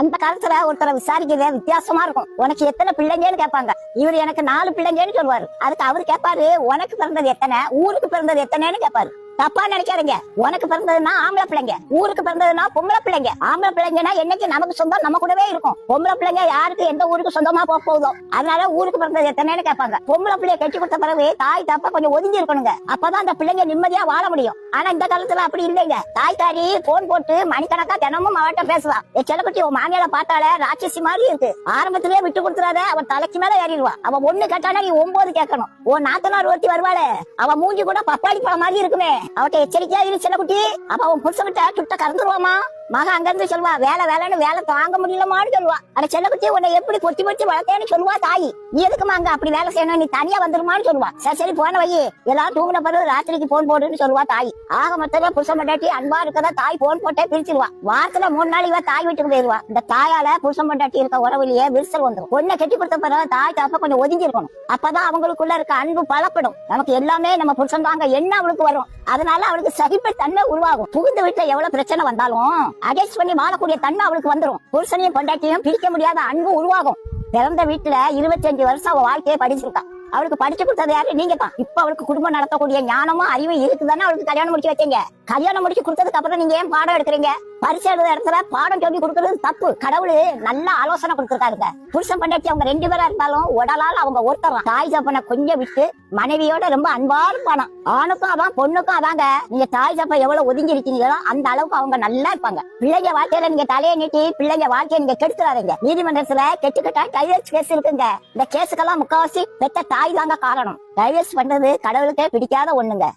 அந்த காலத்துல ஒருத்தரை விசாரிக்கிறதே வித்தியாசமா இருக்கும். உனக்கு எத்தனை பிள்ளைங்கன்னு கேட்பாங்க. இவர் எனக்கு 4 பிள்ளைங்கன்னு சொல்லுவாரு. அதுக்கு அவரு கேட்பாரு, உனக்கு பிறந்தது எத்தனை, ஊருக்கு பிறந்தது எத்தனைன்னு கேட்பாரு. தப்பா நினைக்காதீங்க. உனக்கு பிறந்ததுன்னா ஆம்பளை பிள்ளைங்க, ஊருக்கு பிறந்ததுன்னா பொம்பளை பிள்ளைங்க. ஆம்பளை பிள்ளைங்கன்னா என்னைக்கு நமக்கு சொந்தம் நம்ம கூடவே இருக்கும். பொம்பளை பிள்ளைங்க யாருக்கு எந்த ஊருக்கு சொந்தமா போகுதோ அதனால ஊருக்கு பிறந்தது எத்தனைன்னு கேட்பாங்க. பொம்பளை பிள்ளைய கட்டி கொடுத்த பிறகு தாய் தப்பா கொஞ்சம் ஒதுங்கி இருக்கணுங்க. அப்பதான் அந்த பிள்ளைங்க நிம்மதியா வாழ முடியும். ஆனா இந்த காலத்துல அப்படி இல்லைங்க. தாய்க்காரி போன் போட்டு மணிக்கணக்கா தினமும் அவட்ட பேசுவா. செல்லக்குட்டி உன் மாமியால பார்த்தாலே ராட்சசி மாதிரி இருக்கு, ஆரம்பத்திலேயே விட்டு கொடுத்துறாத, அவன் தலைக்கு மேல ஏறிடுவா. அவன் 1 கேட்டானா நீ 9 கேட்கணும். உன் நாத்தனார் ஒருத்தி வருவாளே, அவன் மூஞ்சி கூட பப்பாளி பழம் மாதிரி இருக்குமே, அவட்ட எச்சரிக்கையா இரு செல்லக்குட்டி. அப்ப அவன் புருஷன்கிட்ட சுட்ட கறந்துருவாமா. மகன் அங்க இருந்து சொல்வா, வேலை வேலைன்னு வேலை தாங்க முடியலமான்னு சொல்லுவா. அட செல்லக்குட்டி உன்னை எப்படி பொத்தி பொத்தி வளர்த்தேன்னு சொல்லுவா தாயி. நீ எதுக்குமா அங்க அப்படி வேலை செய்யணும், நீ தனியா வந்துருமான்னு சொல்லுவா. சரி போன வை, எல்லாரும் தூங்கின பிறகு ராத்திரிக்கு போன் போடுன்னு சொல்லுவா தாய். ஆக மொத்தமே புருஷன் பொண்டாட்டி அன்பா இருக்கதா தாய் போன் போட்டே பிரிச்சிருவா. வாரத்துல 3 நாள் இவ தாய் வீட்டுக்கு போயிருவா. இந்த தாயால புருஷன் பொண்டாட்டி இருக்க உறவுலயே விரிசல் வந்துடும். பொண்ணை கட்டி கொடுத்த பிறகு தாய் தப்ப கொஞ்சம் ஒதுங்கி இருக்கணும். அப்பதான் அவங்களுக்குள்ள இருக்க அன்பு பலப்படும். நமக்கு எல்லாமே நம்ம புருஷன் தாங்க என்ன அவளுக்கு வரும். அதனால அவளுக்கு சகிப்பு தன்மை உருவாகும். புகுந்த வீட்டுல எவ்வளவு பிரச்சனை வந்தாலும் அட்ஜஸ்ட் பண்ணி வாழக்கூடிய தன்மை அவளுக்கு வந்துடும். புருஷனையும் பொண்டாட்டியும் பிரிக்க முடியாத அன்பு உருவாகும். பிறந்த வீட்டுல 25 வருஷம் அவ வாழ்க்கையை படிச்சிருக்கா. அவளுக்கு படிச்சு கொடுத்தது யாரு, நீங்க தான். இப்ப அவளுக்கு குடும்பம் நடத்தக்கூடிய ஞானமும் அறிவும் இருக்குதானே அவளுக்கு கல்யாணம் முடிச்சு வச்சீங்க. கல்யாணம் முடிச்சு கொடுத்ததுக்கு அப்புறம் நீங்க ஏன் பாடம் எடுக்கிறீங்க? பரிசு எழுத இடத்துல பாடம் சொல்லி கொடுக்கறது தப்பு. கடவுள் நல்ல ஆலோசனை கொடுத்திருக்காருங்க. புருஷன் பொண்டாட்டி அவங்க 2 பேரா இருந்தாலும் உடலால் அவங்க ஒருத்தர். தாய் தப்பனை கொஞ்சம் விட்டு மனைவியோட ரொம்ப அன்பா இருப்பானா. ஆணுக்கும் அதான் பொண்ணுக்கும் அதாங்க. நீங்க தாய் தப்ப எவ்வளவு ஒதுங்கி இருக்கீங்களோ அந்த அளவுக்கு அவங்க நல்லா இருப்பாங்க. பிள்ளைங்க வாழ்க்கையில நீங்க தலையை நீட்டி பிள்ளைங்க வாழ்க்கையை நீங்க கெடுத்துறாதீங்க. நீதிமன்றத்துல கெட்டுக்கிட்டா டைவர்ஸ் கேஸ் இருக்குங்க. இந்த கேஸுக்கெல்லாம் முக்காவாசி பெத்த தாய் தாங்க காரணம். டைவர்ஸ் பண்றது கடவுளுக்கே பிடிக்காத ஒண்ணுங்க.